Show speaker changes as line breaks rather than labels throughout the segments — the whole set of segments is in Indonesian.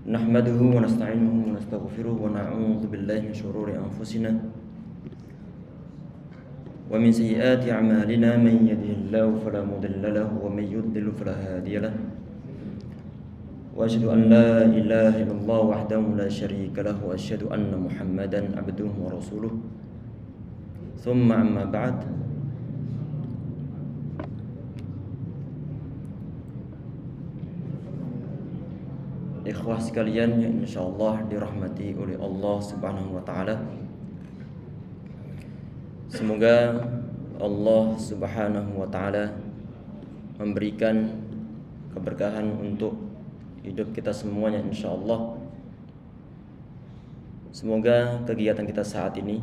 Nahmaduhu wa nasta'inuhu wa nastaghfiruh wa na'udzu billahi min shururi anfusina wa min sayyiati a'malina man yahdihillahu fala mudilla lahu wa man yudlil fala hadiya lahu wa asyhadu an la ilaha illallah wahdahu la syarika lahu wa asyhadu anna Muhammadan abduhu wa rasuluh. Tsumma amma ba'd. Ikhwah sekalian yang insyaallah dirahmati oleh Allah Subhanahu wa taala. Semoga Allah Subhanahu wa taala memberikan keberkahan untuk hidup kita semuanya insyaallah. Semoga kegiatan kita saat ini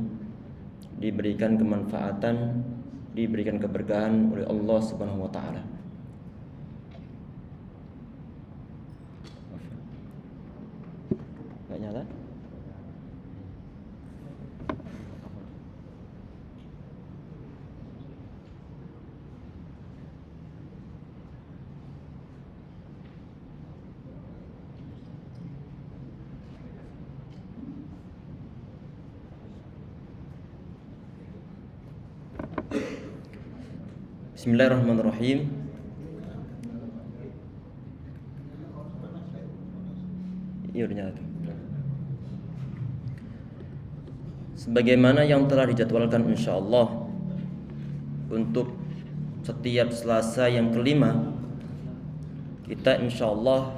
diberikan kemanfaatan, diberikan keberkahan oleh Allah Subhanahu wa taala. Nyala. Bismillahirrahmanirrahim. Iya udah nyala tuh. Sebagaimana yang telah dijadwalkan insyaallah untuk setiap Selasa yang kelima, kita insyaallah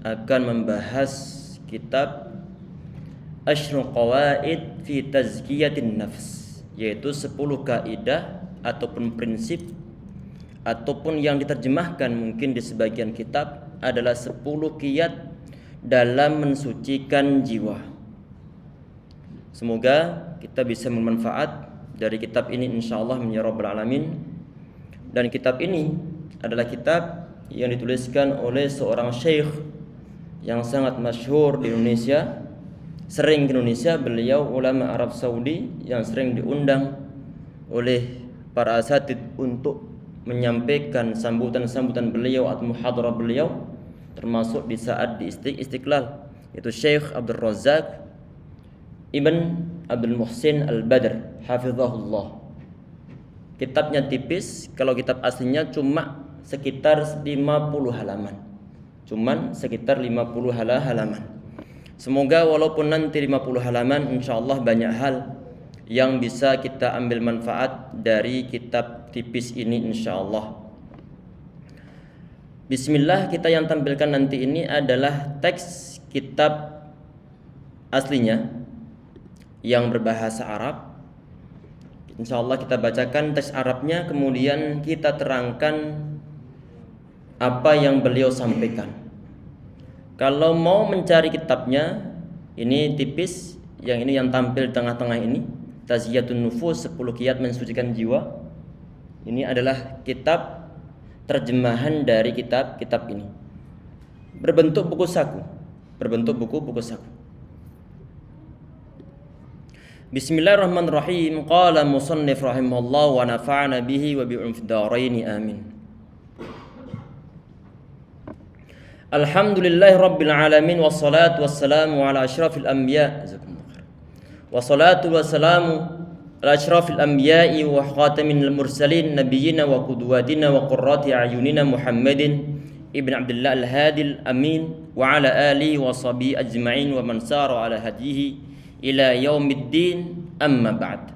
akan membahas kitab Asyrul Qawaid fi Tazkiyatin Nafs, yaitu 10 kaidah ataupun prinsip ataupun yang diterjemahkan mungkin di sebagian kitab adalah 10 kiat dalam mensucikan jiwa. Semoga kita bisa bermanfaat dari kitab ini insyaallah ya rabbal alamin. Dan kitab ini adalah kitab yang dituliskan oleh seorang syekh yang sangat masyhur di Indonesia, sering ke Indonesia. Beliau ulama Arab Saudi yang sering diundang oleh para asatid untuk menyampaikan sambutan-sambutan beliau atau muhadarah beliau, termasuk di saat di Istiqlal, yaitu Syekh Abdul Razak Ibn Abdul Muhsin Al-Badr hafizahullah. Kitabnya tipis, kalau kitab aslinya cuma sekitar 50 halaman. Cuman sekitar 50 halaman. Semoga walaupun nanti 50 halaman insyaallah banyak hal yang bisa kita ambil manfaat dari kitab tipis ini insyaallah. Bismillah, kita yang tampilkan nanti ini adalah teks kitab aslinya yang berbahasa Arab. Insyaallah kita bacakan teks Arabnya, kemudian kita terangkan apa yang beliau sampaikan. Kalau mau mencari kitabnya, ini tipis, yang ini yang tampil di tengah-tengah ini, Tazkiyatun Nufus, 10 kiat mensucikan jiwa. Ini adalah kitab terjemahan dari kitab ini. Berbentuk buku saku, buku saku. Bismillahirrahmanirrahim. Qala musannif rahimahullah wa nafa'ana bihi wa bi'um fid dharain amin. Alhamdulillahi rabbil alamin wassalatu wassalamu ala asyrafil anbiya. Wassalatu wassalamu ala asyrafil anbiya'i wa khataminil mursalin nabiyyina wa qudwatina wa qurrati a'yunina Muhammadin ibn Abdullah al-Hadil amin wa ala alihi wa sahbihi ajma'in wa man sara ala hadihi ila yaumiddin, amma ba'd.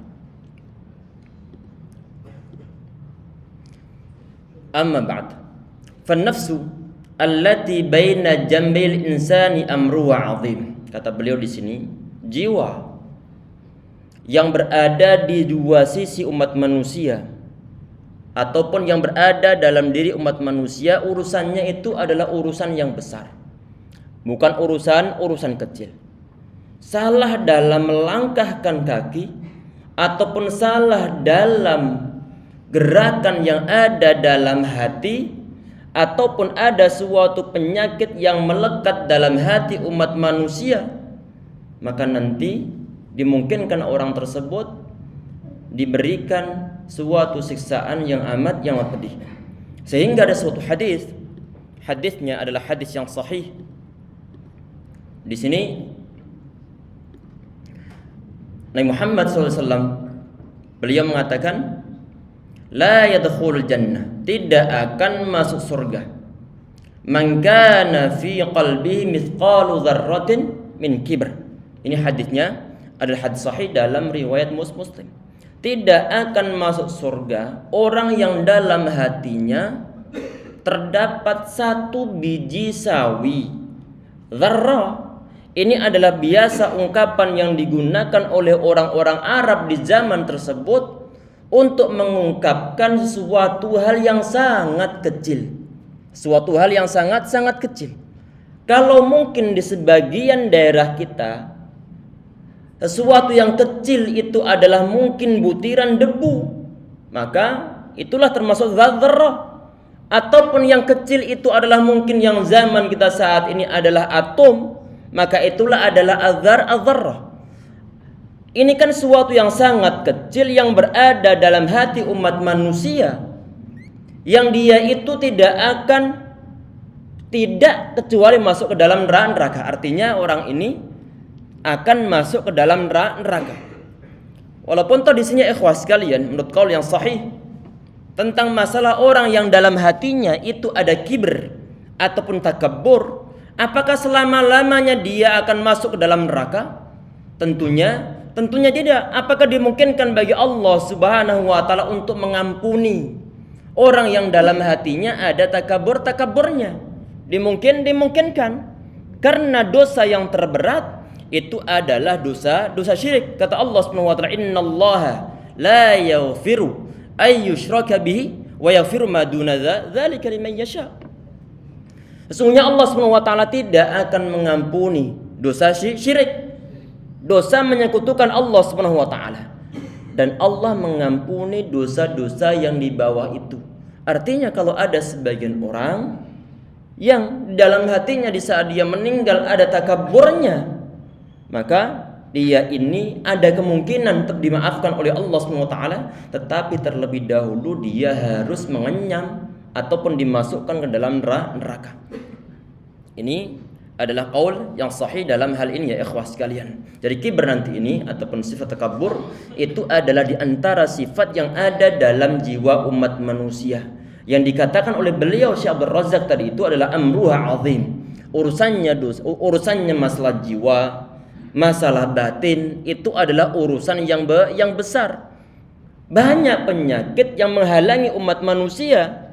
Fannafsu allati baina jambil insani amru wa azim. Kata beliau di sini, jiwa yang berada di dua sisi umat manusia ataupun yang berada dalam diri umat manusia, urusannya itu adalah urusan yang besar, bukan urusan kecil. Salah dalam melangkahkan kaki ataupun salah dalam gerakan yang ada dalam hati, ataupun ada suatu penyakit yang melekat dalam hati umat manusia, maka nanti dimungkinkan orang tersebut diberikan suatu siksaan yang amat pedih. Sehingga ada suatu hadisnya adalah hadis yang sahih Di sini Nabi Muhammad SAW beliau mengatakan la yadkhulul jannah, tidak akan masuk surga, man kana fi qalbihi mithqalu dzarratin min kibr. Ini hadisnya adalah hadis sahih dalam riwayat Muslim. Tidak akan masuk surga orang yang dalam hatinya terdapat 1 biji sawi. Dzarrah ini adalah biasa ungkapan yang digunakan oleh orang-orang Arab di zaman tersebut untuk mengungkapkan sesuatu hal yang sangat kecil. Suatu hal yang sangat-sangat kecil. Kalau mungkin di sebagian daerah kita sesuatu yang kecil itu adalah mungkin butiran debu, maka itulah termasuk dzarrah. Ataupun yang kecil itu adalah mungkin yang zaman kita saat ini adalah atom, maka itulah adalah dzarrah. Ini kan sesuatu yang sangat kecil yang berada dalam hati umat manusia, yang dia itu tidak kecuali masuk ke dalam neraka. Artinya orang ini akan masuk ke dalam neraka. Walaupun tadisinya ikhwah sekalian, menurut qaul yang sahih tentang masalah orang yang dalam hatinya itu ada kibr ataupun takabbur, apakah selama-lamanya dia akan masuk ke dalam neraka? Tentunya tidak. Apakah dimungkinkan bagi Allah Subhanahu wa taala untuk mengampuni orang yang dalam hatinya ada takabburnya? Dimungkinkan. Karena dosa yang terberat itu adalah dosa syirik. Kata Allah Subhanahu wa taala, "Innallaha la yaghfiru ay yushraka bihi wa yaghfiru ma duna dzalika liman yasha." Sesungguhnya Allah Subhanahu wa taala tidak akan mengampuni dosa syirik, dosa menyekutukan Allah Subhanahu wa taala, dan Allah mengampuni dosa-dosa yang di bawah itu. Artinya kalau ada sebagian orang yang dalam hatinya di saat dia meninggal ada takabburnya, maka dia ini ada kemungkinan dimaafkan oleh Allah SWT, tetapi terlebih dahulu dia harus mengenyam ataupun dimasukkan ke dalam neraka. Ini adalah qaul yang sahih dalam hal ini ya ikhwah sekalian. Jadi kibr nanti ini ataupun sifat takabbur itu adalah di antara sifat yang ada dalam jiwa umat manusia. Yang dikatakan oleh beliau Syekh Abdul Razak tadi itu adalah amruha azim. Urusannya masalah jiwa, masalah batin itu adalah urusan yang besar. Banyak penyakit yang menghalangi umat manusia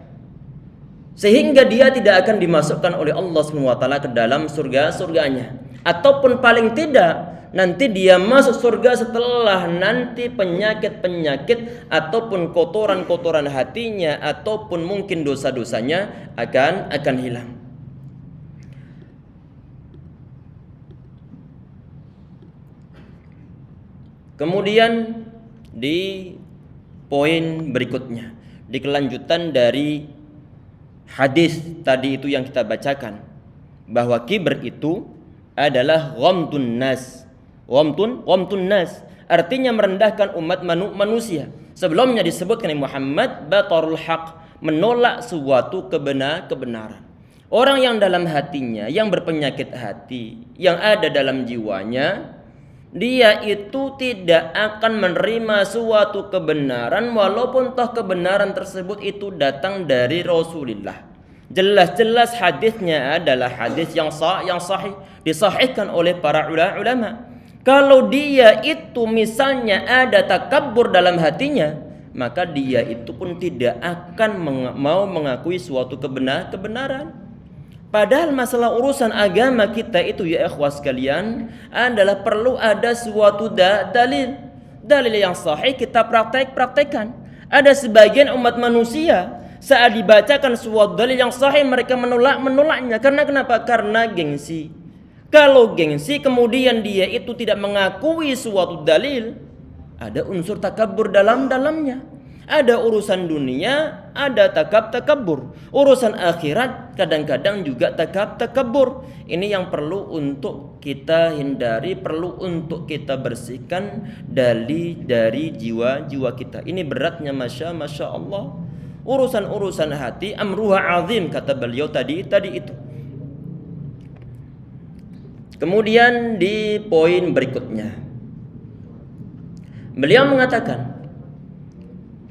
sehingga dia tidak akan dimasukkan oleh Allah SWT ke dalam surganya. Ataupun paling tidak nanti dia masuk surga setelah nanti penyakit-penyakit ataupun kotoran-kotoran hatinya ataupun mungkin dosa-dosanya akan hilang. Kemudian di poin berikutnya, di kelanjutan dari hadis tadi itu yang kita bacakan, bahwa kibr itu adalah ghamtun nas. Ghamtun nas artinya merendahkan umat manusia. Sebelumnya disebutkan Muhammad batarul haq, menolak suatu kebenaran. Orang yang dalam hatinya, yang berpenyakit hati, yang ada dalam jiwanya, dia itu tidak akan menerima suatu kebenaran walaupun toh kebenaran tersebut itu datang dari Rasulullah. Jelas-jelas hadisnya adalah hadis yang sahih, disahihkan oleh para ulama. Kalau dia itu misalnya ada takabbur dalam hatinya, maka dia itu pun tidak akan mau mengakui suatu kebenaran. Padahal masalah urusan agama kita itu ya ikhwas sekalian adalah perlu ada suatu dalil yang sahih kita praktekkan. Ada sebagian umat manusia saat dibacakan suatu dalil yang sahih mereka menolaknya. Karena kenapa? Karena gengsi. Kalau gengsi kemudian dia itu tidak mengakui suatu dalil, ada unsur takabbur dalamnya. Ada urusan dunia, ada takabbur. Urusan akhirat kadang-kadang juga takabbur. Ini yang perlu untuk kita hindari, perlu untuk kita bersihkan dari jiwa-jiwa kita. Ini beratnya masya Allah. Urusan hati amruha azim, kata beliau tadi itu. Kemudian di poin berikutnya beliau mengatakan,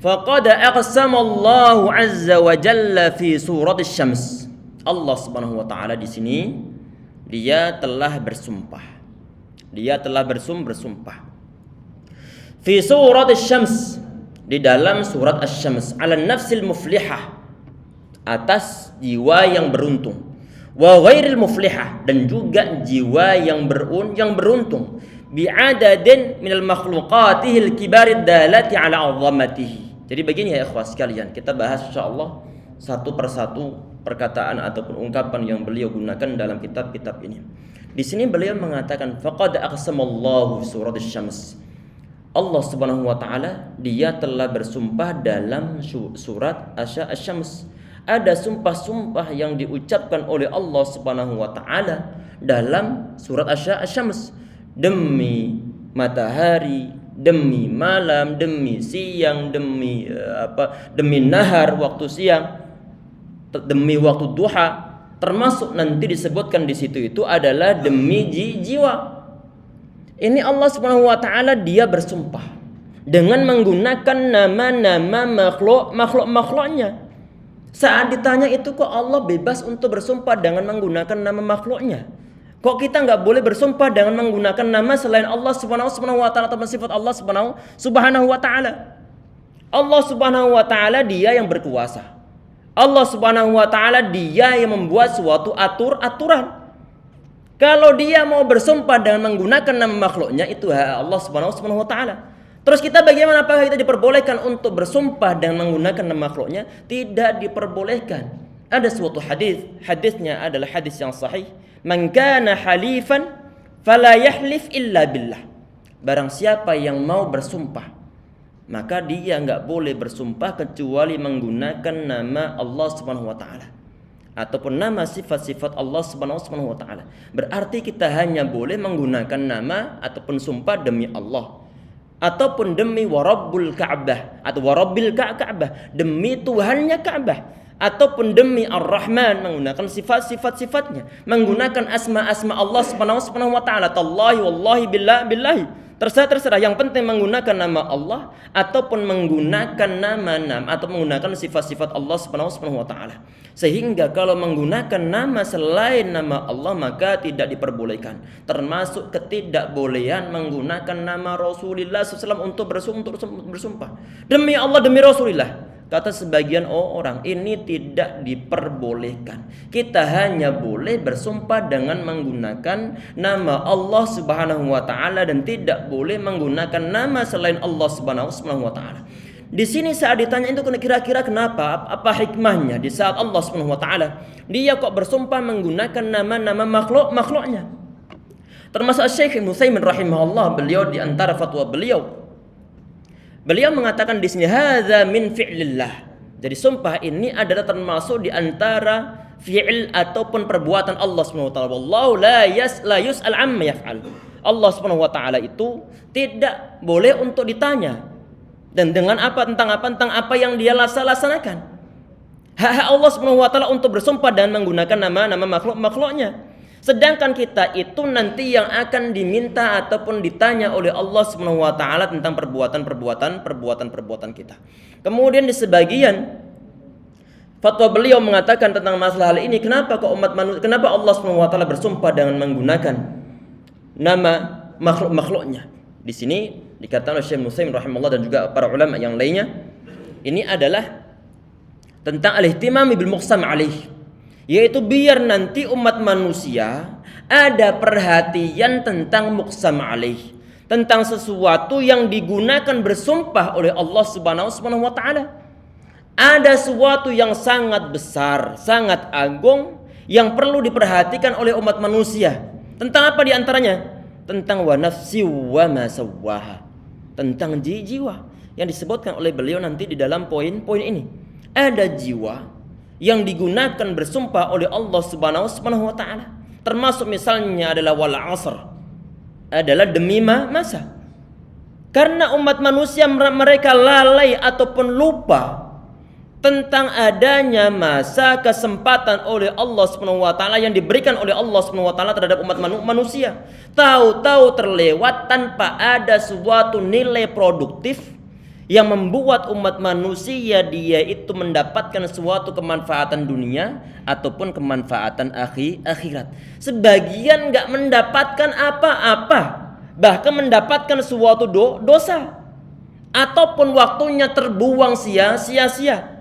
faqad aqsama Allah azza wa jalla fi surat asy-syams. Allah Subhanahu wa taala di sini dia telah bersumpah. Dia telah bersumpah. Fi surat asy-syams, di dalam surat asy-syams, ala nafsil muflihah, atas jiwa yang beruntung, wa ghairil muflihah, dan juga jiwa yang beruntung, bi'adadin minal makhluqatihil kibarid dalati ala 'azamatihi. Jadi begini ya ikhwas sekalian, kita bahas insyaallah satu persatu perkataan ataupun ungkapan yang beliau gunakan dalam kitab-kitab ini. Di sini beliau mengatakan faqad aqsamallahu surat asy-syams. Allah Subhanahu wa taala dia telah bersumpah dalam surat asy-syams. Ada sumpah-sumpah yang diucapkan oleh Allah Subhanahu wa taala dalam surat asy-syams, demi matahari, demi malam, demi siang, demi nahar waktu siang, demi waktu duha, termasuk nanti disebutkan di situ itu adalah demi jiwa. Ini Allah Subhanahu wa taala dia bersumpah dengan menggunakan nama-nama makhluknya. Saat ditanya itu kok Allah bebas untuk bersumpah dengan menggunakan nama makhluknya? Kok kita nggak boleh bersumpah dengan menggunakan nama selain Allah Subhanahu wa taala atau sifat Allah Subhanahu wa taala? Allah Subhanahu wa taala dia yang berkuasa. Allah Subhanahu wa taala dia yang membuat suatu aturan. Kalau dia mau bersumpah dengan menggunakan nama makhluknya, itu hak Allah Subhanahu wa taala. Terus kita bagaimana, apakah kita diperbolehkan untuk bersumpah dengan menggunakan nama makhluknya? Tidak diperbolehkan. Ada suatu hadisnya adalah hadis yang sahih. Man kana halifan fala yahlif illa billah. Barang siapa yang mau bersumpah, maka dia enggak boleh bersumpah kecuali menggunakan nama Allah Subhanahu wa taala ataupun nama sifat-sifat Allah Subhanahu wa taala. Berarti kita hanya boleh menggunakan nama ataupun sumpah demi Allah, ataupun demi warabbul Ka'bah atau warabbil Ka'bah, demi Tuhannya Ka'bah, ataupun demi Ar-Rahman, menggunakan sifat-sifatnya, menggunakan asma-asma Allah Subhanahu wa taala, tallahi wallahi billahi. Terserah, yang penting menggunakan nama Allah ataupun menggunakan nama-nama atau menggunakan sifat-sifat Allah Subhanahu wa taala. Sehingga kalau menggunakan nama selain nama Allah maka tidak diperbolehkan. Termasuk ketidakbolehan menggunakan nama Rasulullah SAW untuk bersumpah. Demi Allah, demi Rasulullah. Kata sebagian orang, ini tidak diperbolehkan. Kita hanya boleh bersumpah dengan menggunakan nama Allah Subhanahu wa taala dan tidak boleh menggunakan nama selain Allah Subhanahu wa taala. Di sini saat ditanya itu kira-kira kenapa? Apa hikmahnya di saat Allah Subhanahu wa taala dia kok bersumpah menggunakan nama-nama makhluknya? Termasuk Syekh Ibnu Utsaimin rahimahullah, beliau di antara fatwa beliau mengatakan di sini hadza min fi'lillah. Jadi sumpah ini adalah termasuk di antara fi'il ataupun perbuatan Allah Subhanahu wa taala. Wallahu la yus'al amma yaf'al. Allah Subhanahu wa taala itu tidak boleh untuk ditanya dan tentang apa yang dia laksanakan. Hak Allah Subhanahu wa taala untuk bersumpah dan menggunakan nama-nama makhluknya. Sedangkan kita itu nanti yang akan diminta ataupun ditanya oleh Allah Subhanahu wa taala tentang perbuatan kita. Kemudian di sebagian fatwa beliau mengatakan tentang masalah hal ini, kenapa Allah Subhanahu wa taala bersumpah dengan menggunakan nama makhluknya? Di sini dikatakan oleh Syekh Muslim rahimahullah dan juga para ulama yang lainnya, ini adalah tentang al-ihtimam bil muqsam alaih. Yaitu biar nanti umat manusia ada perhatian tentang muqsam alaih, tentang sesuatu yang digunakan bersumpah oleh Allah Subhanahu wa taala. Ada sesuatu yang sangat besar, sangat agung yang perlu diperhatikan oleh umat manusia. Tentang apa di antaranya? Tentang wa nafsi wa ma sawwaha. Tentang jiwa yang disebutkan oleh beliau nanti di dalam poin-poin ini. Ada jiwa yang digunakan bersumpah oleh Allah Subhanahu wa taala. Termasuk misalnya adalah wal 'asr, adalah demi masa. Karena umat manusia mereka lalai ataupun lupa tentang adanya masa kesempatan oleh Allah Subhanahu wa taala yang diberikan oleh Allah Subhanahu wa taala terhadap umat manusia. Tahu-tahu terlewat tanpa ada suatu nilai produktif yang membuat umat manusia dia itu mendapatkan suatu kemanfaatan dunia ataupun kemanfaatan akhirat. Sebagian nggak mendapatkan apa-apa, bahkan mendapatkan suatu dosa ataupun waktunya terbuang sia-sia.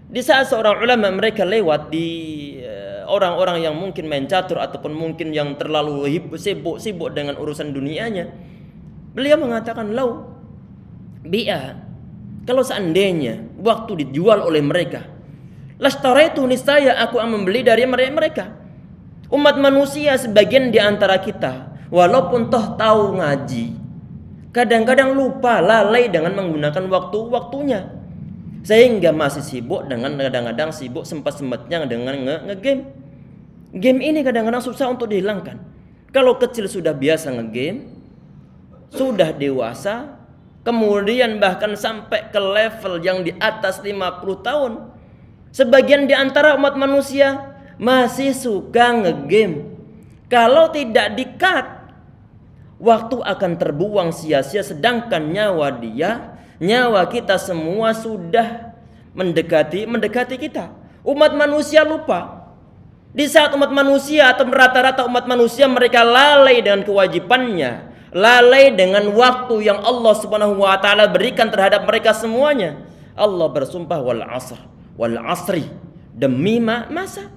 Di saat seorang ulama mereka lewat di orang-orang yang mungkin main catur ataupun mungkin yang terlalu sibuk dengan urusan dunianya, beliau mengatakan, kalau seandainya waktu dijual oleh mereka, lastaraitu niscaya aku akan membeli dari mereka. Umat manusia sebagian di antara kita walaupun toh tahu ngaji, kadang-kadang lupa, lalai dengan menggunakan waktunya. Sehingga masih sibuk dengan kadang-kadang sibuk sempat-sempatnya dengan nge-game. Game ini kadang-kadang susah untuk dihilangkan. Kalau kecil sudah biasa nge-game, sudah dewasa, kemudian bahkan sampai ke level yang di atas 50 tahun. Sebagian di antara umat manusia masih suka nge-game. Kalau tidak di-cut, waktu akan terbuang sia-sia, sedangkan nyawa kita semua sudah mendekati kita. Umat manusia lupa. Di saat umat manusia atau rata-rata umat manusia mereka lalai dengan kewajibannya, lalai dengan waktu yang Allah Subhanahu wa taala berikan terhadap mereka semuanya. Allah bersumpah wal asri, demi masa.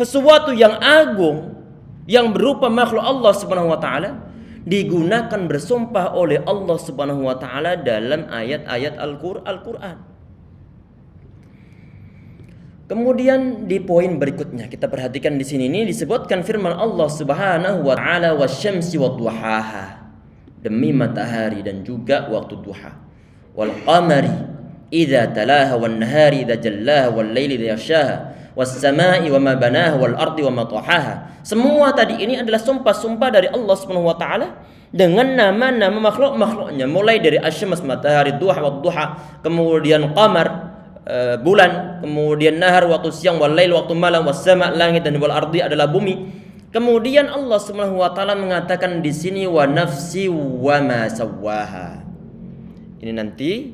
Sesuatu yang agung yang berupa makhluk Allah Subhanahu wa taala digunakan bersumpah oleh Allah Subhanahu wa taala dalam ayat-ayat Al-Qur'an. Kemudian di poin berikutnya kita perhatikan di sini ini disebutkan firman Allah Subhanahu wa taala wasyamsi wadduhaha, demi matahari dan juga waktu duha, wal qamari idza talaha wan nahari idza jallaha wal laili idza yaghshaha was samai wa ma banaha wal ardi wa ma tahaha. Semua tadi ini adalah sumpah-sumpah dari Allah Subhanahu wa taala dengan nama-nama makhluk-makhluknya, mulai dari asyams matahari, duha wad duha, kemudian qamar bulan, kemudian nahar waktu siang, wal lail waktu malam, was sama langit, dan wal ardi adalah bumi. Kemudian Allah Subhanahu wa taala mengatakan di sini wa nafsi wa ma sawwaha. Ini nanti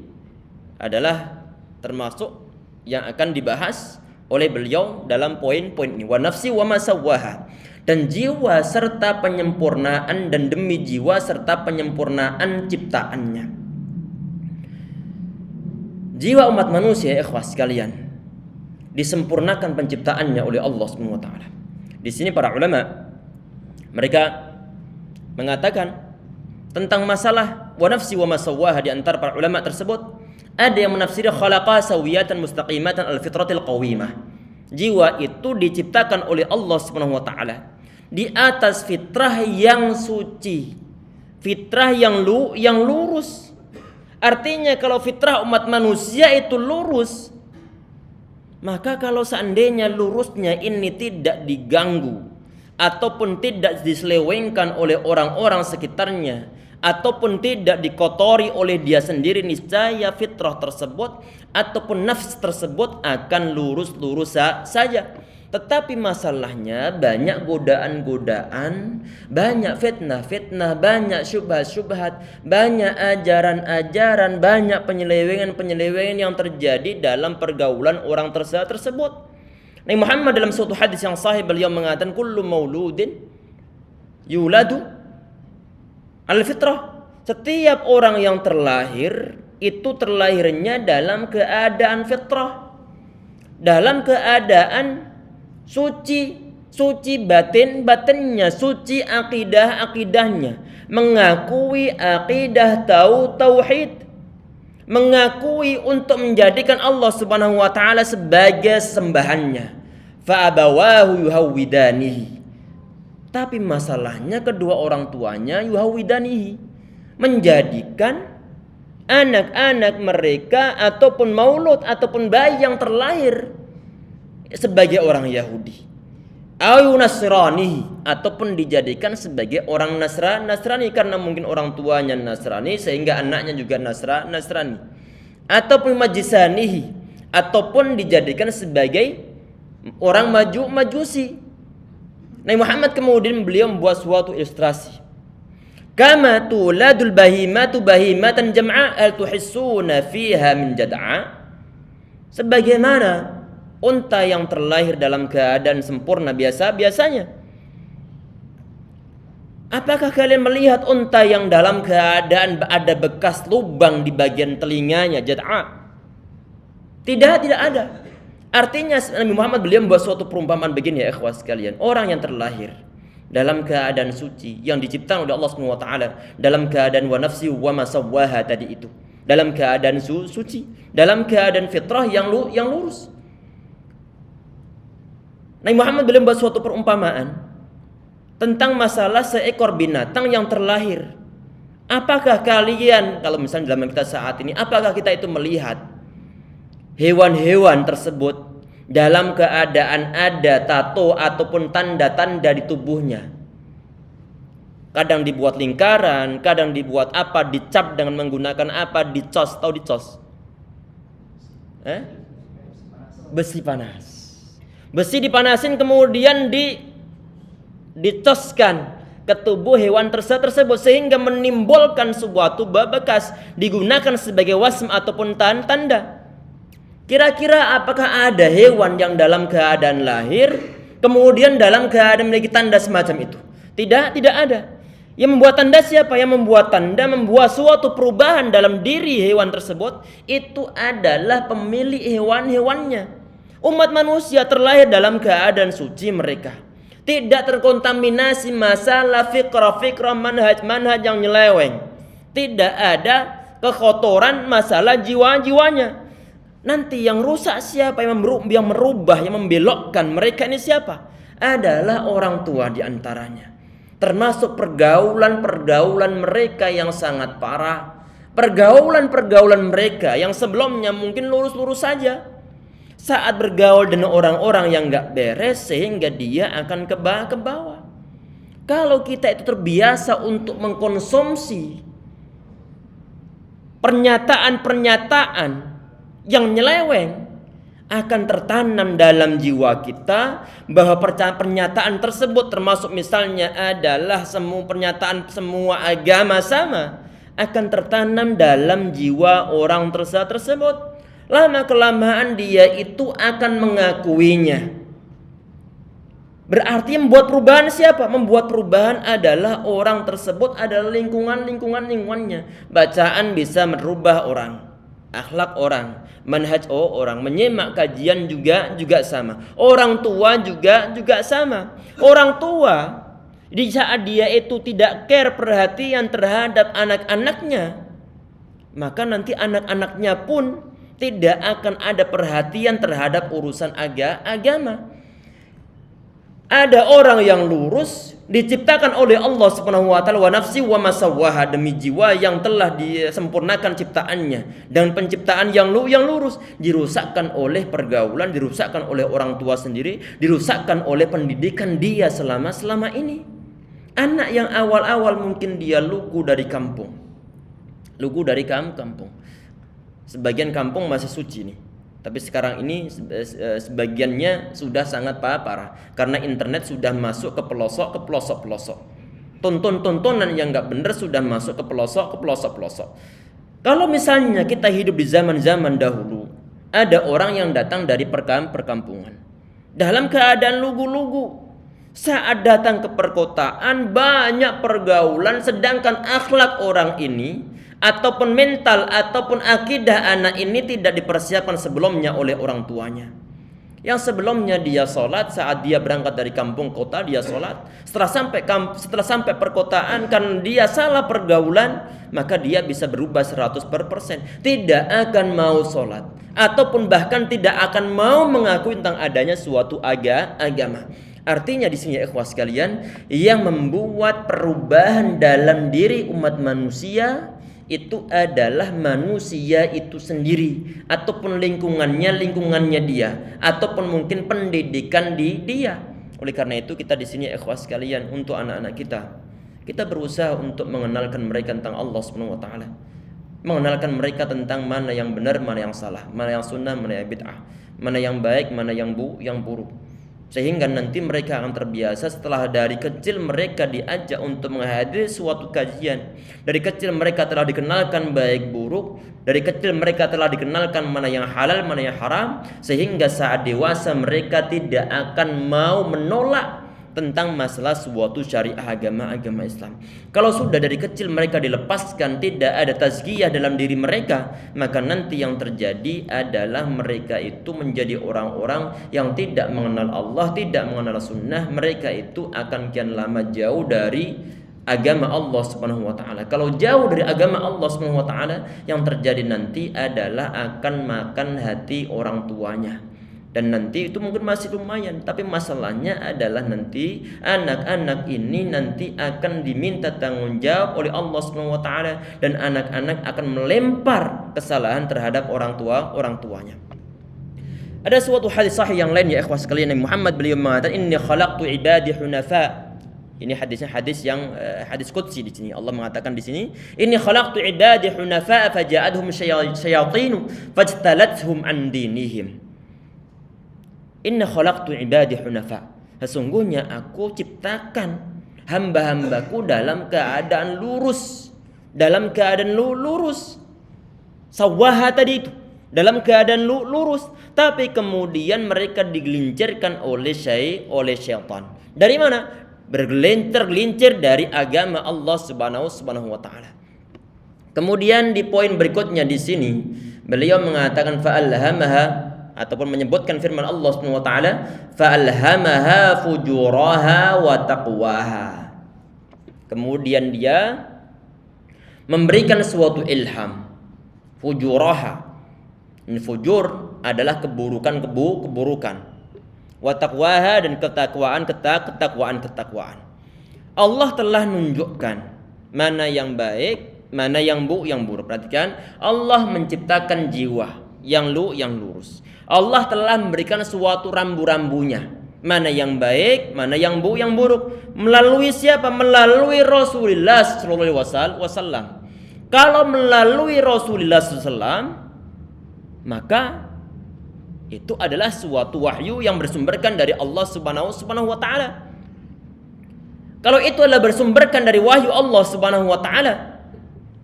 adalah termasuk yang akan dibahas oleh beliau dalam poin-poin ini, wa nafsi wa ma sawwaha, dan jiwa serta penyempurnaan, dan demi jiwa serta penyempurnaan ciptaannya. Jiwa umat manusia, ikhwas sekalian, disempurnakan penciptaannya oleh Allah Subhanahu wa taala. Di sini para ulama mereka mengatakan tentang masalah wa nafsi wa ma sawwaha. Di antara para ulama tersebut ada yang menafsiri khalaqa sawiyatan mustaqimatan al-fitratil qawimah. Jiwa itu diciptakan oleh Allah Subhanahu wa taala di atas fitrah yang suci, fitrah yang lurus. Artinya kalau fitrah umat manusia itu lurus, maka kalau seandainya lurusnya ini tidak diganggu ataupun tidak diselewengkan oleh orang-orang sekitarnya, ataupun tidak dikotori oleh dia sendiri, niscaya fitrah tersebut ataupun nafs tersebut akan lurus-lurus saja. Tetapi masalahnya banyak godaan-godaan, banyak fitnah-fitnah, banyak syubhat-syubhat, banyak ajaran-ajaran, banyak penyelewengan-penyelewengan yang terjadi dalam pergaulan orang tersebut. Nabi Muhammad dalam suatu hadis yang sahih beliau mengatakan kullu mauludin yuladu al-fitrah. Setiap orang yang terlahir itu terlahirnya dalam keadaan fitrah, dalam keadaan suci batinnya, suci akidahnya, mengakui akidah tauhid, mengakui untuk menjadikan Allah Subhanahu wa taala sebagai sembahannya. Fa abawahu yuhawidanihi. Tapi masalahnya kedua orang tuanya yuhawidanihi, menjadikan anak-anak mereka ataupun maulud ataupun bayi yang terlahir sebagai orang Yahudi, au nasrani, ataupun dijadikan sebagai orang Nasrani karena mungkin orang tuanya Nasrani sehingga anaknya juga Nasrani, ataupun majisanihi, ataupun dijadikan sebagai orang majusi. Nabi Muhammad kemudian beliau membuat suatu ilustrasi. Kama tuladul bahimatu bahimatan jam'a al tuhissuna fiha min jad'a. Sebagaimana unta yang terlahir dalam keadaan sempurna biasanya. Apakah kalian melihat unta yang dalam keadaan ada bekas lubang di bagian telinganya, jad'a? Tidak ada. Artinya Nabi Muhammad beliau membuat suatu perumpamaan begini ya ikhwas sekalian. Orang yang terlahir dalam keadaan suci yang diciptakan oleh Allah Subhanahu wa taala, dalam keadaan wa nafsi wa ma sawwaha tadi itu. Dalam keadaan suci, dalam keadaan fitrah yang lurus. Nabi Muhammad beliau membuat suatu perumpamaan tentang masalah seekor binatang yang terlahir. Apakah kalian, kalau misalnya dalam kita saat ini, apakah kita itu melihat hewan-hewan tersebut dalam keadaan ada tato ataupun tanda-tanda di tubuhnya? Kadang dibuat lingkaran, kadang dibuat apa, dicap dengan menggunakan apa, dicos, tahu dicos? Besi panas. Besi dipanasin kemudian dicoskan ke tubuh hewan tersebut sehingga menimbulkan suatu bekas, digunakan sebagai wasm ataupun tanda. Kira-kira apakah ada hewan yang dalam keadaan lahir kemudian dalam keadaan memiliki tanda semacam itu? Tidak ada. Yang membuat tanda siapa? Yang membuat tanda, membuat suatu perubahan dalam diri hewan tersebut, itu adalah pemilik hewan-hewannya. Umat manusia terlahir dalam keadaan suci mereka, tidak terkontaminasi masalah fikrah manhaj yang nyeleweng. Tidak ada kekotoran masalah jiwanya. Nanti yang rusak siapa? Yang merubah, yang membelokkan mereka ini siapa? Adalah orang tua diantaranya. Termasuk pergaulan mereka yang sangat parah. Pergaulan mereka yang sebelumnya mungkin lurus-lurus saja. Saat bergaul dengan orang-orang yang gak beres, sehingga dia akan ke bawah. Kalau kita itu terbiasa untuk mengkonsumsi pernyataan-pernyataan yang nyeleweng, akan tertanam dalam jiwa kita bahwa pernyataan tersebut, termasuk misalnya adalah semua pernyataan semua agama sama, akan tertanam dalam jiwa orang tersebut. Lama kelamaan dia itu akan mengakuinya. Berarti membuat perubahan siapa? Membuat perubahan adalah orang tersebut, adalah lingkungannya. Bacaan bisa merubah orang, akhlak orang, manhaj orang, menyimak kajian juga sama. Orang tua juga sama. Orang tua di saat dia itu tidak care, perhatian terhadap anak-anaknya, maka nanti anak-anaknya pun tidak akan ada perhatian terhadap urusan agama. Ada orang yang lurus diciptakan oleh Allah Subhanahu wa taala, wa nafsi wa masawwaha, demi jiwa yang telah disempurnakan ciptaannya, dan penciptaan yang lurus dirusakkan oleh pergaulan, dirusakkan oleh orang tua sendiri, dirusakkan oleh pendidikan dia selama ini. Anak yang awal-awal mungkin dia lugu dari kampung. Sebagian kampung masih suci nih. Tapi sekarang ini sebagiannya sudah sangat parah karena internet sudah masuk ke pelosok. Tontonan yang nggak benar sudah masuk ke pelosok. Kalau misalnya kita hidup di zaman dahulu, ada orang yang datang dari perkampungan dalam keadaan lugu-lugu. Saat datang ke perkotaan banyak pergaulan, sedangkan akhlak orang ini ataupun mental ataupun akidah anak ini tidak dipersiapkan sebelumnya oleh orang tuanya. Yang sebelumnya dia sholat, saat dia berangkat dari kampung kota dia sholat. Setelah sampai perkotaan, karena dia salah pergaulan, maka dia bisa berubah 100%. Tidak akan mau sholat, ataupun bahkan tidak akan mau mengakui tentang adanya suatu agama. Artinya di sini ikhwas sekalian, yang membuat perubahan dalam diri umat manusia itu adalah manusia itu sendiri, ataupun lingkungannya dia, ataupun mungkin pendidikan dia. Oleh karena itu kita di sini ikhwas sekalian, untuk anak-anak kita berusaha untuk mengenalkan mereka tentang Allah Subhanahu wa taala. mengenalkan mereka tentang mana yang benar, mana yang salah, mana yang sunnah, mana yang bid'ah, mana yang baik, mana yang buruk. Sehingga nanti mereka akan terbiasa setelah dari kecil mereka diajak untuk menghadiri suatu kajian. Dari kecil mereka telah dikenalkan baik buruk, dari kecil mereka telah dikenalkan mana yang halal, mana yang haram, sehingga saat dewasa mereka tidak akan mau menolak tentang masalah suatu syariah agama Islam. Kalau sudah dari kecil mereka dilepaskan, tidak ada tazkiyah dalam diri mereka, maka nanti yang terjadi adalah mereka itu menjadi orang-orang yang tidak mengenal Allah, tidak mengenal sunnah. Mereka itu akan kian lama jauh dari agama Allah Subhanahu wa taala. Kalau jauh dari agama Allah Subhanahu wa taala, yang terjadi nanti adalah akan makan hati orang tuanya. Dan nanti itu mungkin masih lumayan, tapi masalahnya adalah nanti anak-anak ini nanti akan diminta tanggung jawab oleh Allah Subhanahu wa taala, dan anak-anak akan melempar kesalahan terhadap orang tuanya. Ada suatu hadis sahih yang lain ya ikhwah sekalian, Nabi Muhammad beliau mengatakan, "Inni khalaqtu ibadi hunafa." Ini hadisnya hadis qudsi di sini. Allah mengatakan di sini, "Inni khalaqtu ibadi hunafa faja'adhum syayatin fajtalathum an dinihim." Inna khalaqtu ibadi hunafa. Sesungguhnya aku ciptakan hamba-hambaku dalam keadaan lurus. Dalam keadaan lurus. Sawaha tadi itu. Dalam keadaan lurus. Tapi kemudian mereka digelincirkan oleh syaitan. Dari mana? Bergelincir dari agama Allah Subhanahu wa taala. Kemudian di poin berikutnya di sini beliau mengatakan fa'alhamaha, ataupun menyebutkan firman Allah Subhanahu wa taala, fa'alhamaha fujuraha wa taqwaha. Kemudian dia memberikan suatu ilham. Fujuraha. Ini fujur adalah keburukan. Wa taqwaha, dan ketakwaan. Allah telah menunjukkan mana yang baik, mana yang buruk. Perhatikan, Allah menciptakan jiwa yang lurus. Allah telah memberikan suatu rambu-rambunya, mana yang baik, mana yang buruk. Melalui siapa? Melalui Rasulullah sallallahu alaihi wasallam. Kalau melalui Rasulullah SAW, maka itu adalah suatu wahyu yang bersumberkan dari Allah Subhanahu wa taala. Kalau itu adalah bersumberkan dari wahyu Allah Subhanahu wa taala,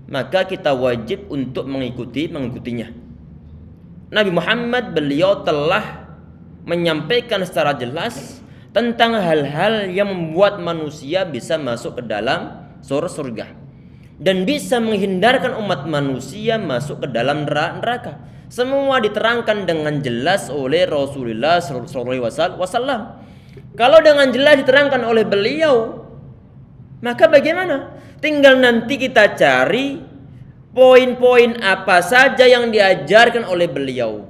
maka kita wajib untuk mengikutinya. Nabi Muhammad beliau telah menyampaikan secara jelas tentang hal-hal yang membuat manusia bisa masuk ke dalam surga dan bisa menghindarkan umat manusia masuk ke dalam neraka. Semua diterangkan dengan jelas oleh Rasulullah SAW. Kalau dengan jelas diterangkan oleh beliau, maka bagaimana? Tinggal nanti kita cari poin-poin apa saja yang diajarkan oleh beliau.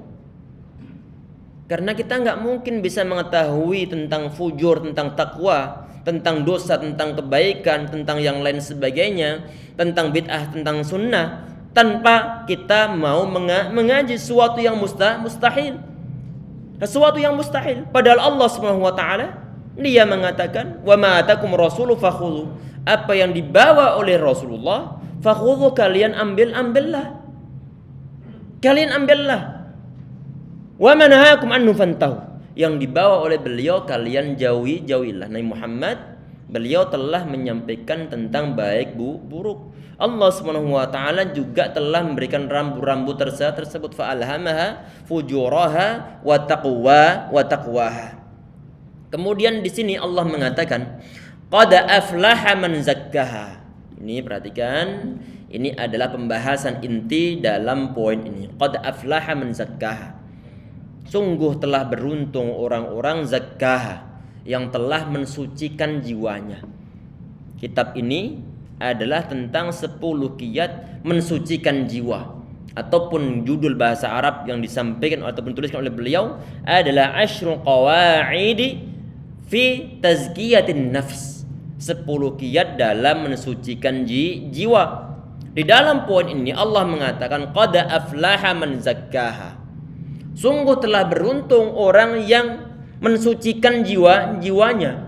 Karena kita nggak mungkin bisa mengetahui tentang fujur, tentang takwa, tentang dosa, tentang kebaikan, tentang yang lain sebagainya, tentang bid'ah, tentang sunnah, tanpa kita mau mengaji sesuatu yang mustahil. Sesuatu yang mustahil. Padahal Allah Subhanahu wa taala dia mengatakan, "Wa ma atakum rasulu fakhudhu." Apa yang dibawa oleh Rasulullah, fakhudhu, kalian ambillah. Kalian ambillah. Wa manahakum anhu fantahu. Yang dibawa oleh beliau kalian jauhilah. Nabi Muhammad beliau telah menyampaikan tentang baik buruk. Allah Subhanahu wa taala juga telah memberikan rambu-rambu tersebut, fa'alhamaha fujuraha wa taqwaha. Kemudian di sini Allah mengatakan, qad aflaha man zakkaha. Ini perhatikan, ini adalah pembahasan inti dalam poin ini. Qad aflaha man zakkaha. Sungguh telah beruntung orang-orang zakkaha, yang telah mensucikan jiwanya. Kitab ini adalah tentang 10 kiat mensucikan jiwa, ataupun judul bahasa Arab yang disampaikan ataupun dituliskan oleh beliau adalah Ashrul Qawaidi fi Tazkiyatin Nafs. 10 kiat dalam mensucikan jiwa. Di dalam poin ini Allah mengatakan qad aflaha man zakkaha. Sungguh telah beruntung orang yang mensucikan jiwanya.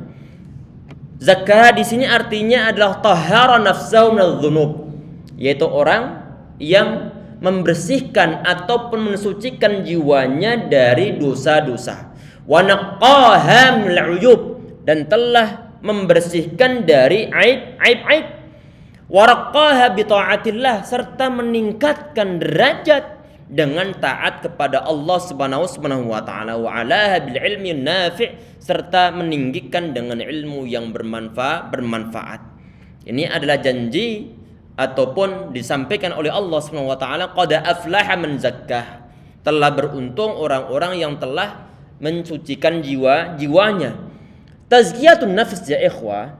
Zakah di sini artinya adalah tahara nafsahu minadz-dzunub, yaitu orang yang membersihkan ataupun mensucikan jiwanya dari dosa-dosa. Wa naqqaha minal uyub, dan telah membersihkan dari aib-aib. Wa raqqaha bi taatillah, serta meningkatkan derajat dengan taat kepada Allah Subhanahu wa taala, wa alaha bil ilmi nafi', serta meninggikan dengan ilmu yang bermanfaat. Ini adalah janji ataupun disampaikan oleh Allah Subhanahu wa taala, qad aflaha man zakkah, telah beruntung orang-orang yang telah mensucikan jiwanya. Tazkiyatun nafs ya ikhwah,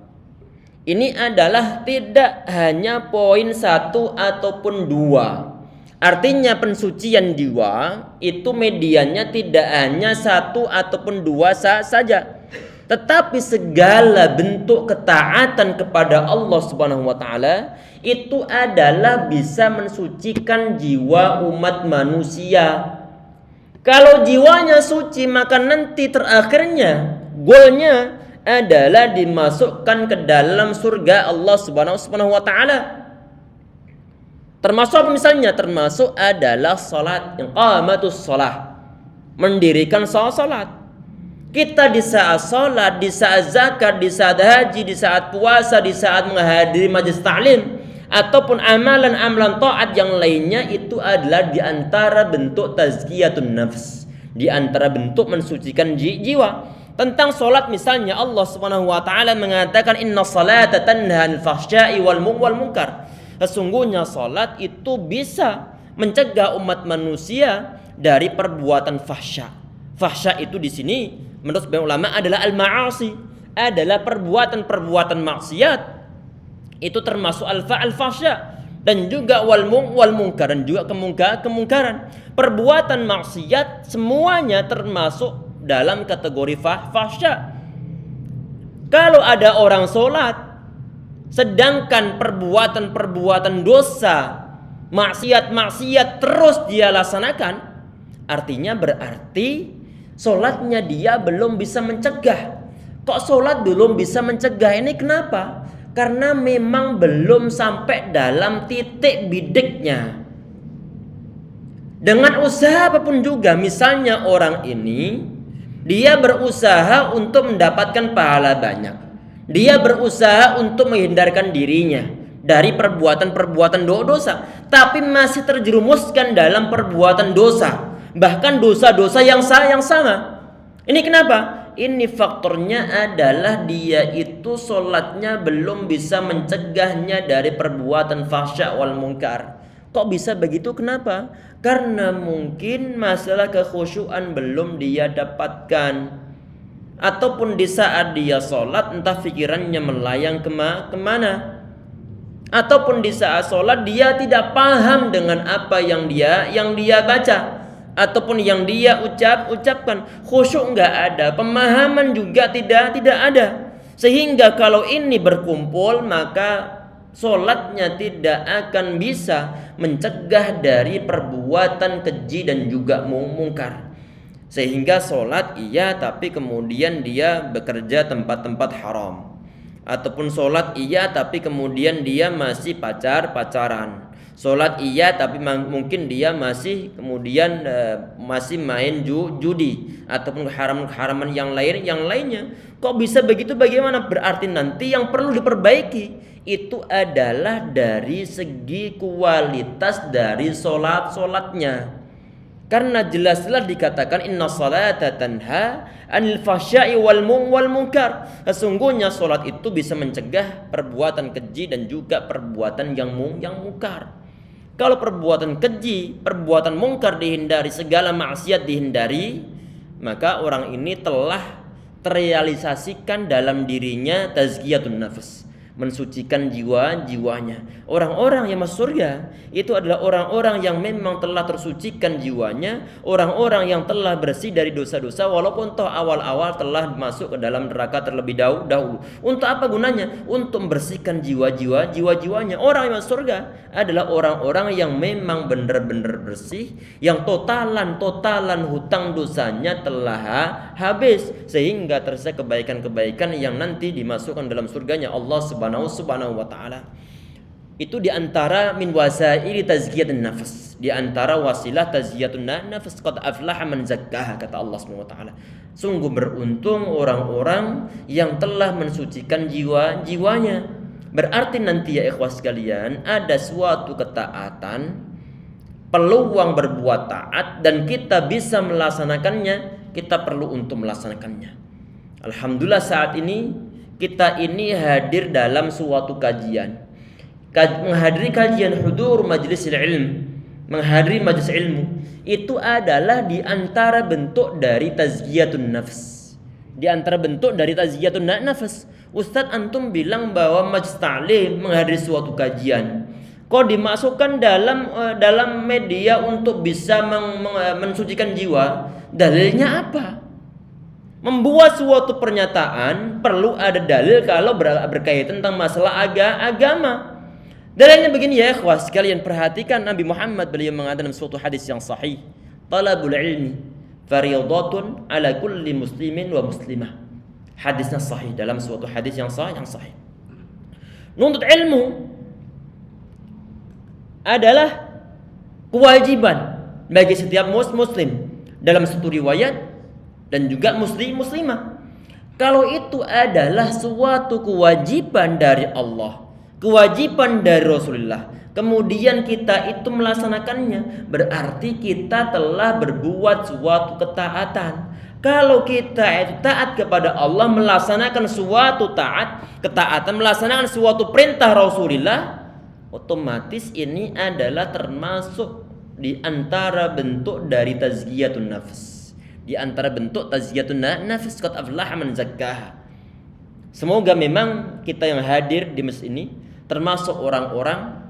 ini adalah tidak hanya poin 1 ataupun 2. Artinya pensucian jiwa itu medianya tidak hanya 1 ataupun 2 saja, tetapi segala bentuk ketaatan kepada Allah Subhanahu wa taala itu adalah bisa mensucikan jiwa umat manusia. Kalau jiwanya suci, maka nanti terakhirnya goalnya adalah dimasukkan ke dalam surga Allah Subhanahu wa taala. Termasuk misalnya, termasuk adalah salat, iqamatus shalah, mendirikan salat. Kita di saat salat, di saat zakat, di saat haji, di saat puasa, di saat menghadiri majelis ta'lim ataupun amalan-amalan taat yang lainnya, itu adalah di antara bentuk tazkiyatun nafs, di antara bentuk mensucikan jiwa. Tentang salat misalnya, Allah Subhanahu wa taala mengatakan inna salata tanha 'anil fahsya'i wal munkar. Sesungguhnya salat itu bisa mencegah umat manusia dari perbuatan fahsya. Fahsya itu di sini menurut sebagian ulama adalah al-ma'asi, adalah perbuatan-perbuatan maksiat. Itu termasuk al-fahsya, dan juga wal munkar, dan juga kemungkaran. Perbuatan maksiat semuanya termasuk dalam kategori fahsya. Kalau ada orang salat sedangkan perbuatan-perbuatan dosa, maksiat terus dia laksanakan, artinya berarti solatnya dia belum bisa mencegah. Kok solat belum bisa mencegah? Ini kenapa? Karena memang belum sampai dalam titik bidiknya. Dengan usaha apapun juga, misalnya orang ini dia berusaha untuk mendapatkan pahala banyak, dia berusaha untuk menghindarkan dirinya dari perbuatan-perbuatan dosa, tapi masih terjerumuskan dalam perbuatan dosa, bahkan dosa-dosa yang sama. Ini kenapa? Ini faktornya adalah dia itu sholatnya belum bisa mencegahnya dari perbuatan fahsya wal munkar. Kok bisa begitu? Kenapa? Karena mungkin masalah kekhusyuan belum dia dapatkan. Ataupun di saat dia sholat entah pikirannya melayang kemana, ataupun di saat sholat dia tidak paham dengan apa yang dia baca ataupun yang dia ucapkan. Khusyuk nggak ada, pemahaman juga tidak ada, sehingga kalau ini berkumpul maka sholatnya tidak akan bisa mencegah dari perbuatan keji dan juga mungkar. Sehingga sholat iya, tapi kemudian dia bekerja tempat-tempat haram. Ataupun sholat iya, tapi kemudian dia masih pacaran. Sholat iya, tapi mungkin dia masih kemudian masih main judi ataupun keharaman yang lainnya. Kok bisa begitu? Bagaimana? Berarti nanti yang perlu diperbaiki itu adalah dari segi kualitas dari sholatnya. Karena jelas-jelas dikatakan inna salata tanha 'anil fahsya'i wal munkar. Sesungguhnya salat itu bisa mencegah perbuatan keji dan juga perbuatan yang mungkar. Kalau perbuatan keji, perbuatan mungkar dihindari, segala maksiat dihindari, maka orang ini telah terrealisasikan dalam dirinya tazkiyatun nafs, mensucikan jiwanya. Orang-orang yang masuk surga itu adalah orang-orang yang memang telah tersucikan jiwanya, orang-orang yang telah bersih dari dosa-dosa, walaupun toh awal-awal telah masuk ke dalam neraka terlebih dahulu. Untuk apa gunanya? Untuk membersihkan jiwanya. Orang yang masuk surga adalah orang-orang yang memang benar-benar bersih, yang totalan hutang dosanya telah habis, sehingga tersisa kebaikan-kebaikan yang nanti dimasukkan dalam surganya Allah Subhanahu wa taala. Itu di antara min wasaili tazkiyatun nafs, di antara wasilah tazkiyatun nafs. Qad aflaha man zakkaha, kata Allah Subhanahu wa taala. Sungguh beruntung orang-orang yang telah mensucikan jiwa-jiwanya. Berarti nanti ya ikhwas sekalian, ada suatu ketaatan, peluang berbuat taat dan kita bisa melaksanakannya, kita perlu untuk melaksanakannya. Alhamdulillah saat ini kita ini hadir dalam suatu kajian. Menghadiri kajian hudur majlisil ilm, menghadiri majlis ilmu, itu adalah di antara bentuk dari tazkiyatun nafs. Di antara bentuk dari tazkiyatun nafs. Ustadz antum bilang bahwa majlis ta'lim menghadiri suatu kajian, kok dimasukkan dalam media untuk bisa mensucikan jiwa? Dalilnya apa? Membuat suatu pernyataan perlu ada dalil kalau berkaitan tentang masalah agama. Dalilnya begini ya ikhwas sekalian, perhatikan Nabi Muhammad, beliau mengatakan dalam suatu hadis yang sahih, talabul ilmi fariyadatun ala kulli muslimin wa muslimah. Hadisnya sahih, dalam suatu hadis yang sahih. Nuntut ilmu adalah kewajiban bagi setiap muslim, dalam satu riwayat, dan juga muslimah. Kalau itu adalah suatu kewajiban dari Allah, kewajiban dari Rasulullah, kemudian kita itu melaksanakannya, berarti kita telah berbuat suatu ketaatan. Kalau kita itu taat kepada Allah, melaksanakan suatu ketaatan, melaksanakan suatu perintah Rasulullah, otomatis ini adalah termasuk di antara bentuk dari tazkiyatun nafs. Di antara bentuk tazkiyatun nafs, qad aflaha man zakkaha. Semoga memang kita yang hadir di masjid ini termasuk orang-orang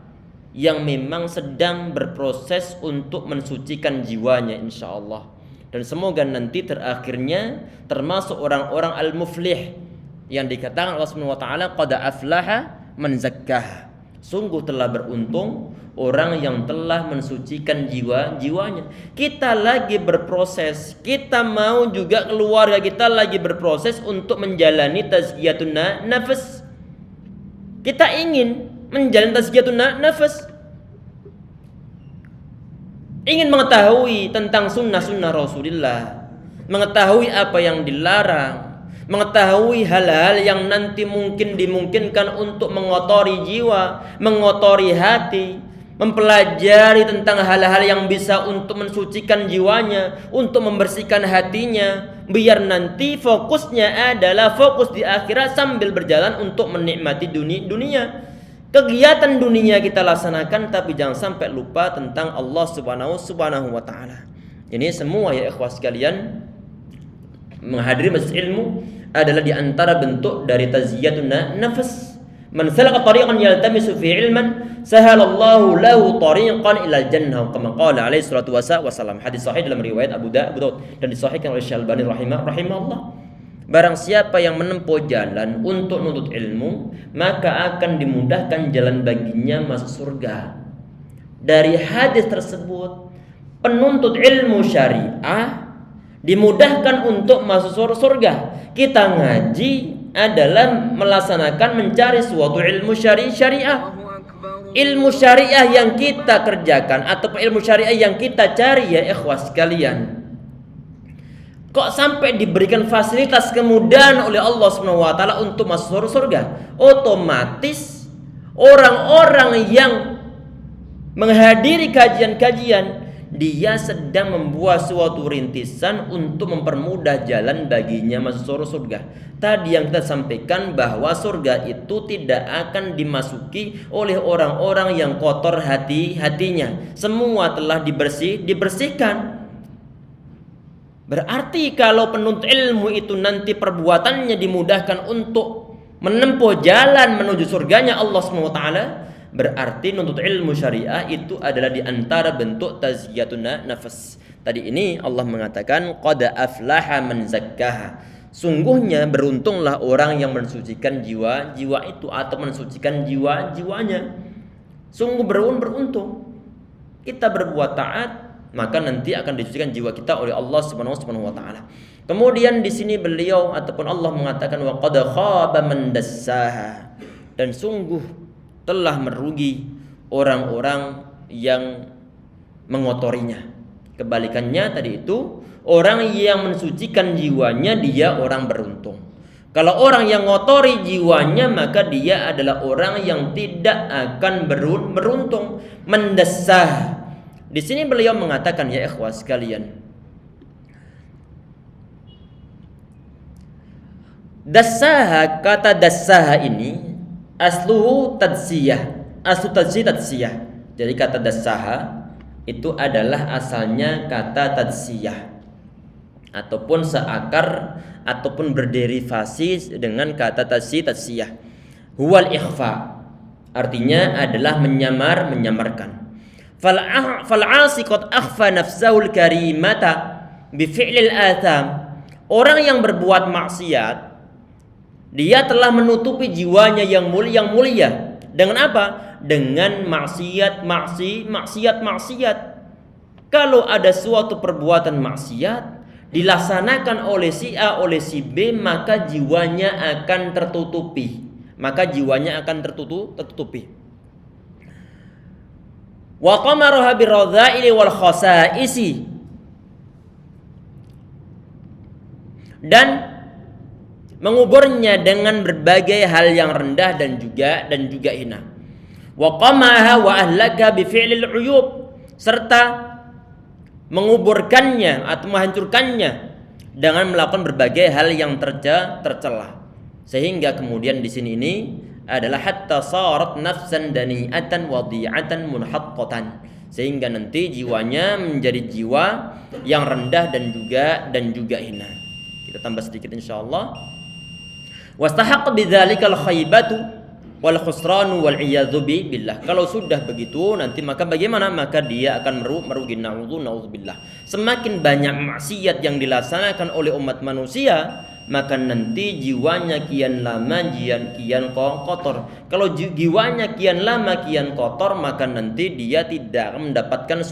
yang memang sedang berproses untuk mensucikan jiwanya insyaallah. Dan semoga nanti terakhirnya termasuk orang-orang al-muflih yang dikatakan Allah Subhanahu wa taala qad aflaha man zakkaha. Sungguh telah beruntung orang yang telah mensucikan jiwanya. Kita lagi berproses, kita mau juga keluarga kita lagi berproses untuk menjalani tazkiyatun nafs. Kita ingin menjalani tazkiyatun nafs, ingin mengetahui tentang sunnah-sunnah Rasulullah, mengetahui apa yang dilarang, mengetahui hal-hal yang nanti mungkin dimungkinkan untuk mengotori jiwa, mengotori hati, mempelajari tentang hal-hal yang bisa untuk mensucikan jiwanya, untuk membersihkan hatinya, biar nanti fokusnya adalah fokus di akhirat sambil berjalan untuk menikmati dunia. Kegiatan dunia kita laksanakan, tapi jangan sampai lupa tentang Allah Subhanahu wa taala. Ini semua ya ikhwas sekalian, menghadiri majlis ilmu adalah di antara bentuk dari tazkiyatun nafs. Man salaka tariqan yaltamisu fi ilman sahalallahu lahu tariqan ilal jannah, kama qala alaihi salatu wasallam. Hadis sahih dalam riwayat Abu Daud dan disahihkan oleh Syekh Al-Albani rahimahullah. Barang siapa yang menempuh jalan untuk menuntut ilmu, maka akan dimudahkan jalan baginya masuk surga. Dari hadis tersebut, penuntut ilmu syariah dimudahkan untuk masuk surga. Kita ngaji adalah melaksanakan mencari suatu ilmu syariah. Ilmu syariah yang kita kerjakan atau ilmu syariah yang kita cari ya ikhwas sekalian, kok sampai diberikan fasilitas kemudahan oleh Allah Subhanahu wa taala untuk masuk surga. Otomatis orang-orang yang menghadiri kajian-kajian, dia sedang membuat suatu rintisan untuk mempermudah jalan baginya masuk surga. Tadi yang kita sampaikan bahwa surga itu tidak akan dimasuki oleh orang-orang yang kotor hatinya. Semua telah dibersihkan. Berarti kalau penuntut ilmu itu nanti perbuatannya dimudahkan untuk menempuh jalan menuju surganya Allah SWT, berarti nuntut ilmu syariah itu adalah di antara bentuk tazkiyatun nafs. Tadi ini Allah mengatakan qad aflaha man zakkaha. Sungguhnya beruntunglah orang yang mensucikan jiwa itu atau mensucikan jiwanya. Sungguh beruntung. Kita berbuat taat, maka nanti akan disucikan jiwa kita oleh Allah Subhanahu wa taala. Kemudian di sini beliau ataupun Allah mengatakan wa qad khaba man dassaha, dan sungguh telah merugi orang-orang yang mengotorinya. Kebalikannya tadi itu, orang yang mensucikan jiwanya dia orang beruntung. Kalau orang yang ngotori jiwanya maka dia adalah orang yang tidak akan beruntung, mendesah. Di sini beliau mengatakan, ya ikhwah sekalian, dassaha, kata dassaha ini asluhu tadsiyah. Aslu tadsiyah. Jadi kata dassaha itu adalah asalnya kata tadsiyah, ataupun seakar ataupun berderivasi dengan kata tadsiyah. Huwal ikhfa, artinya adalah menyamarkan. Fal 'asi qad akhfa nafsahul karimata bi fi'lil atham. Orang yang berbuat maksiat dia telah menutupi jiwanya yang mulia. Dengan apa? Dengan maksiat. Kalau ada suatu perbuatan maksiat dilaksanakan oleh si A, oleh si B, maka jiwanya akan tertutupi. Wa qamaraha biradha'ili wal khasa'isi, dan menguburnya dengan berbagai hal yang rendah dan juga hina. Wa qamaha wa ahlaka bi fi'lil 'uyub, serta menguburkannya atau menghancurkannya dengan melakukan berbagai hal yang tercela. Sehingga kemudian di sini ini adalah hatta sarat nafsan dani'atan wadi'atan munhaqqatan, sehingga nanti jiwanya menjadi jiwa yang rendah dan juga hina. Kita tambah sedikit insyaallah. Wastahaqqa bidzalikal khaybatu wal khusranu wal iyadzu billah. Kalau sudah begitu nanti maka bagaimana? Maka dia akan merugi, naudzubillah. Semakin banyak maksiat yang dilaksanakan oleh umat manusia, maka nanti jiwanya kian lama kian kotor. Kalau jiwanya kian lama kian kotor, maka nanti dia tidak mendapatkan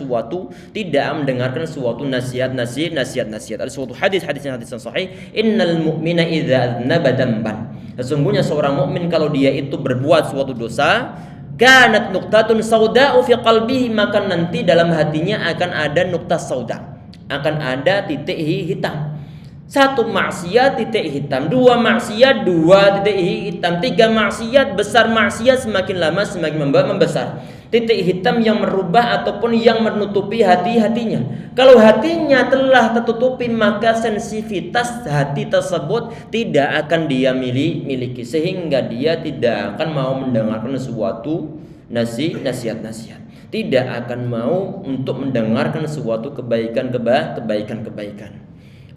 tidak mendengarkan suatu nasihat. Ada suatu hadis yang sahih, innal mu'mina idza adznaba dzamban. Sesungguhnya seorang mukmin kalau dia itu berbuat suatu dosa, kanat nuqtatun sauda'u fi qalbihi, maka nanti dalam hatinya akan ada nuqtah sauda, akan ada titik hitam. Satu maksiat titik hitam, dua maksiat dua titik hitam, tiga maksiat besar maksiat semakin lama semakin membesar. Titik hitam yang merubah ataupun yang menutupi hatinya. Kalau hatinya telah tertutupi maka sensitivitas hati tersebut tidak akan dia miliki, sehingga dia tidak akan mau mendengarkan suatu nasihat. Tidak akan mau untuk mendengarkan suatu kebaikan.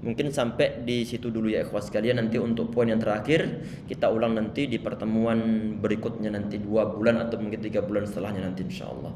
Mungkin sampai di situ dulu ya ikhwas sekalian. Nanti untuk poin yang terakhir kita ulang nanti di pertemuan berikutnya, nanti 2 bulan atau mungkin 3 bulan setelahnya nanti insyaallah.